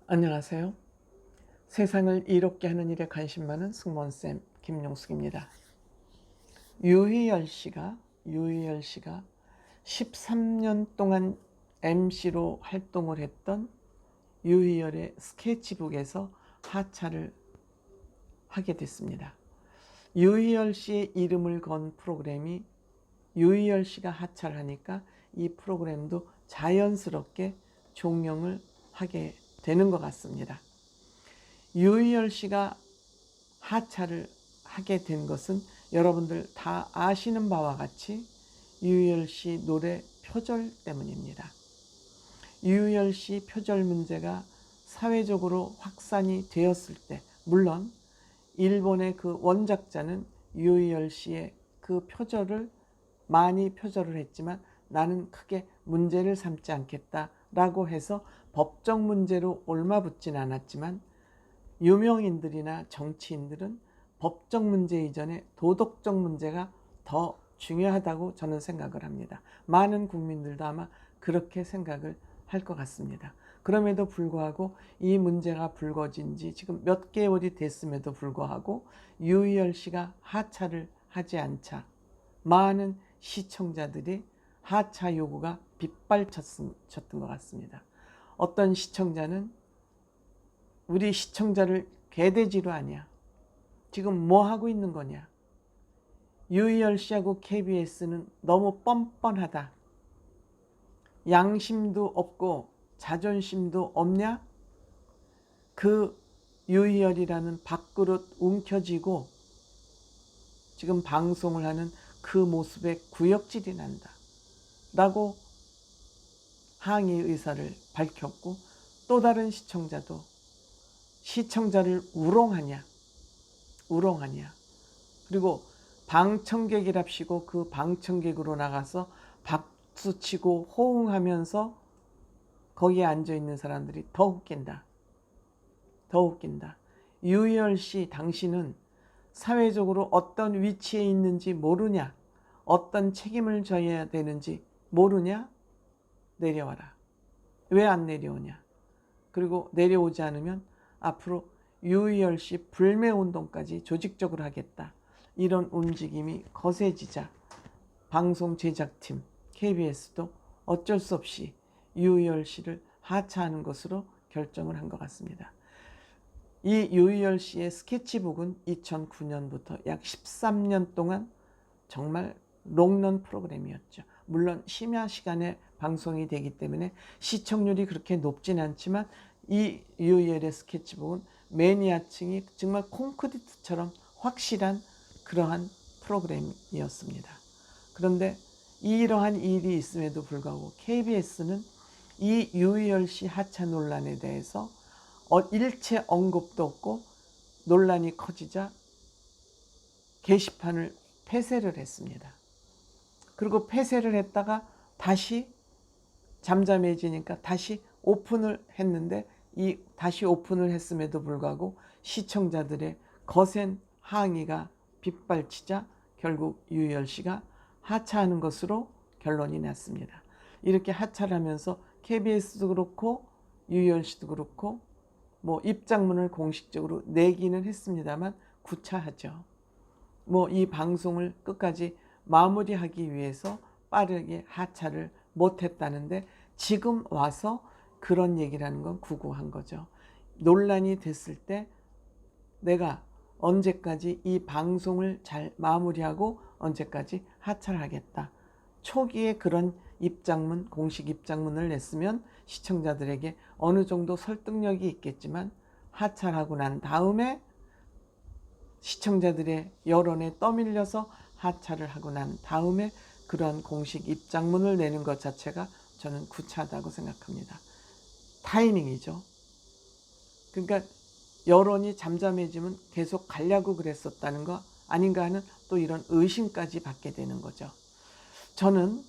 안녕하세요. 세상을 이롭게 하는 일에 관심 많은 승무원쌤 김용숙입니다. 유희열 씨가 13년 동안 MC로 활동을 했던 유희열의 스케치북에서 하차를 하게 됐습니다. 유희열 씨의 이름을 건 프로그램이 유희열 씨가 하차를 하니까 이 프로그램도 자연스럽게 종영을 하게 되는 것 같습니다. 유희열 씨가 하차를 하게 된 것은 여러분들 다 아시는 바와 같이 유희열 씨 노래 표절 때문입니다. 유희열 씨 표절 문제가 사회적으로 확산이 되었을 때, 물론 일본의 그 원작자는 유희열 씨의 그 표절을 많이 표절을 했지만 나는 크게 문제를 삼지 않겠다라고 해서 법적 문제로 옮아붙진 않았지만, 유명인들이나 정치인들은 법적 문제 이전에 도덕적 문제가 더 중요하다고 저는 생각을 합니다. 많은 국민들도 아마 그렇게 생각을 할 것 같습니다. 그럼에도 불구하고 이 문제가 불거진 지 지금 몇 개월이 됐음에도 불구하고 유희열 씨가 하차를 하지 않자 많은 시청자들이 하차 요구가 빗발쳤던 것 같습니다. 어떤 시청자는 우리 시청자를 개돼지로 하냐, 지금 뭐 하고 있는 거냐, 유희열 씨하고 KBS는 너무 뻔뻔하다, 양심도 없고 자존심도 없냐, 그 유희열이라는 밥그릇 움켜쥐고 지금 방송을 하는 그 모습에 구역질이 난다 라고 항의 의사를 밝혔고, 또 다른 시청자도 시청자를 우롱하냐, 그리고 방청객이랍시고 그 방청객으로 나가서 박수치고 호응하면서 거기에 앉아있는 사람들이 더 웃긴다. 유희열 씨, 당신은 사회적으로 어떤 위치에 있는지 모르냐, 어떤 책임을 져야 되는지 모르냐, 내려와라. 왜 안 내려오냐, 그리고 내려오지 않으면 앞으로 유희열 씨 불매운동까지 조직적으로 하겠다, 이런 움직임이 거세지자 방송 제작팀 KBS도 어쩔 수 없이 유희열 씨를 하차하는 것으로 결정을 한 것 같습니다. 이 유희열 씨의 스케치북은 2009년부터 약 13년 동안 정말 롱런 프로그램이었죠. 물론 심야 시간에 방송이 되기 때문에 시청률이 그렇게 높진 않지만 이 유희열의 스케치북은 매니아층이 정말 콘크리트처럼 확실한 그러한 프로그램이었습니다. 그런데 이러한 일이 있음에도 불구하고 KBS는 이 유희열 씨 하차 논란에 대해서 일체 언급도 없고 논란이 커지자 게시판을 폐쇄를 했습니다. 그리고 폐쇄를 했다가 다시 잠잠해지니까 다시 오픈을 했는데, 이 다시 오픈을 했음에도 불구하고 시청자들의 거센 항의가 빗발치자 결국 유희열 씨가 하차하는 것으로 결론이 났습니다. 이렇게 하차를 하면서 KBS도 그렇고 유희열 씨도 그렇고 뭐 입장문을 공식적으로 내기는 했습니다만 구차하죠. 뭐 이 방송을 끝까지 마무리하기 위해서 빠르게 하차를 못했다는데, 지금 와서 그런 얘기라는 건 구구한 거죠. 논란이 됐을 때 내가 언제까지 이 방송을 잘 마무리하고 언제까지 하차를 하겠다, 초기에 그런 입장문, 공식 입장문을 냈으면 시청자들에게 어느 정도 설득력이 있겠지만, 하차를 하고 난 다음에 시청자들의 여론에 떠밀려서 하차를 하고 난 다음에 그러한 공식 입장문을 내는 것 자체가 저는 구차하다고 생각합니다. 타이밍이죠. 그러니까 여론이 잠잠해지면 계속 가려고 그랬었다는 거 아닌가 하는 또 이런 의심까지 받게 되는 거죠. 저는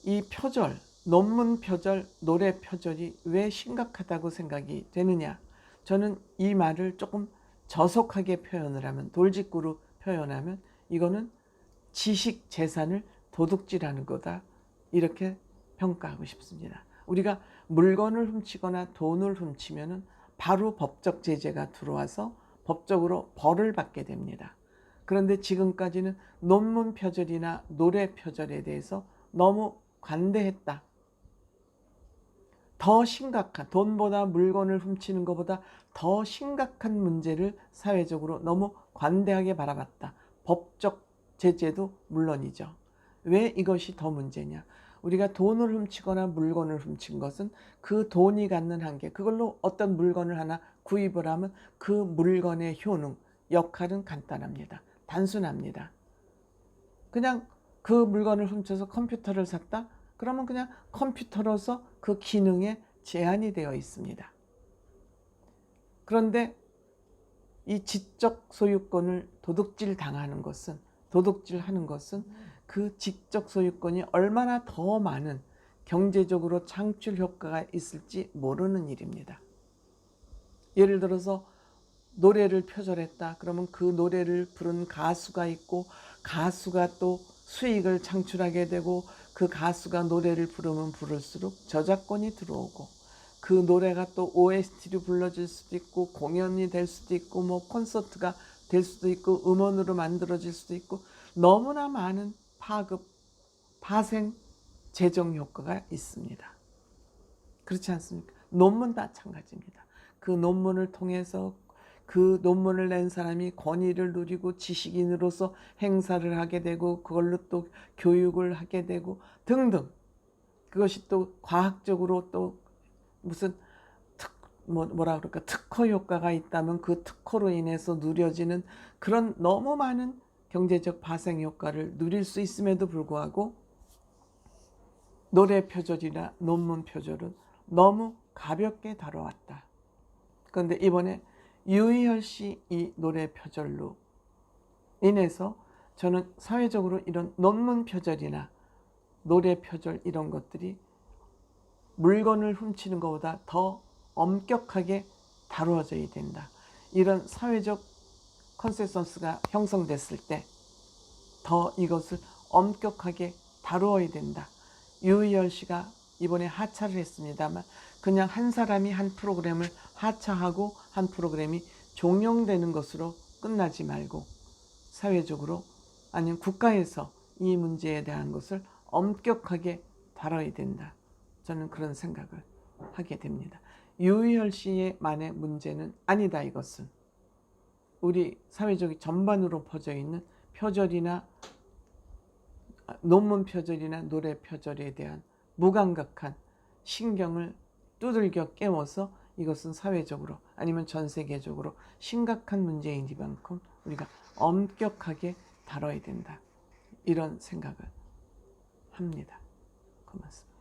이 표절, 논문 표절, 노래 표절이 왜 심각하다고 생각이 되느냐, 저는 이 말을 조금 저속하게 표현을 하면, 돌직구로 표현하면 이거는 지식 재산을 도둑질하는 거다, 이렇게 평가하고 싶습니다. 우리가 물건을 훔치거나 돈을 훔치면은 바로 법적 제재가 들어와서 법적으로 벌을 받게 됩니다. 그런데 지금까지는 논문 표절이나 노래 표절에 대해서 너무 관대했다. 더 심각한, 돈보다 물건을 훔치는 것보다 더 심각한 문제를 사회적으로 너무 관대하게 바라봤다. 법적 제재도 물론이죠. 왜 이것이 더 문제냐? 우리가 돈을 훔치거나 물건을 훔친 것은 그 돈이 갖는 한계, 그걸로 어떤 물건을 하나 구입을 하면 그 물건의 효능, 역할은 간단합니다. 단순합니다. 그냥 그 물건을 훔쳐서 컴퓨터를 샀다? 그러면 그냥 컴퓨터로서 그 기능에 제한이 되어 있습니다. 그런데 이 지적 소유권을 도둑질하는 것은 그 지적 소유권이 얼마나 더 많은 경제적으로 창출 효과가 있을지 모르는 일입니다. 예를 들어서 노래를 표절했다. 그러면 그 노래를 부른 가수가 있고 가수가 또 수익을 창출하게 되고 그 가수가 노래를 부르면 부를수록 저작권이 들어오고 그 노래가 또 OST로 불러질 수도 있고 공연이 될 수도 있고 뭐 콘서트가 될 수도 있고 음원으로 만들어질 수도 있고 너무나 많은 파급, 파생, 재정 효과가 있습니다. 그렇지 않습니까? 논문도 마찬가지입니다. 그 논문을 통해서 그 논문을 낸 사람이 권위를 누리고 지식인으로서 행사를 하게 되고 그걸로 또 교육을 하게 되고 등등. 그것이 또 과학적으로 또 무슨 뭐라 그럴까 특허 효과가 있다면 그 특허로 인해서 누려지는 그런 너무 많은 경제적 파생 효과를 누릴 수 있음에도 불구하고 노래 표절이나 논문 표절은 너무 가볍게 다뤄왔다. 그런데 이번에 유희열 씨 이 노래 표절로 인해서 저는 사회적으로 이런 논문 표절이나 노래 표절 이런 것들이 물건을 훔치는 것보다 더 엄격하게 다루어져야 된다. 이런 사회적 컨센서스가 형성됐을 때 더 이것을 엄격하게 다루어야 된다. 유희열 씨가 이번에 하차를 했습니다만 그냥 한 사람이 한 프로그램을 하차하고 한 프로그램이 종용되는 것으로 끝나지 말고 사회적으로 아니면 국가에서 이 문제에 대한 것을 엄격하게 다뤄야 된다. 저는 그런 생각을 하게 됩니다. 유희열 씨만의 문제는 아니다. 이것은 우리 사회적 전반으로 퍼져 있는 표절이나 논문 표절이나 노래 표절에 대한 무감각한 신경을 두들겨 깨워서 이것은 사회적으로 아니면 전 세계적으로 심각한 문제이니만큼 우리가 엄격하게 다뤄야 된다. 이런 생각을 합니다. 고맙습니다.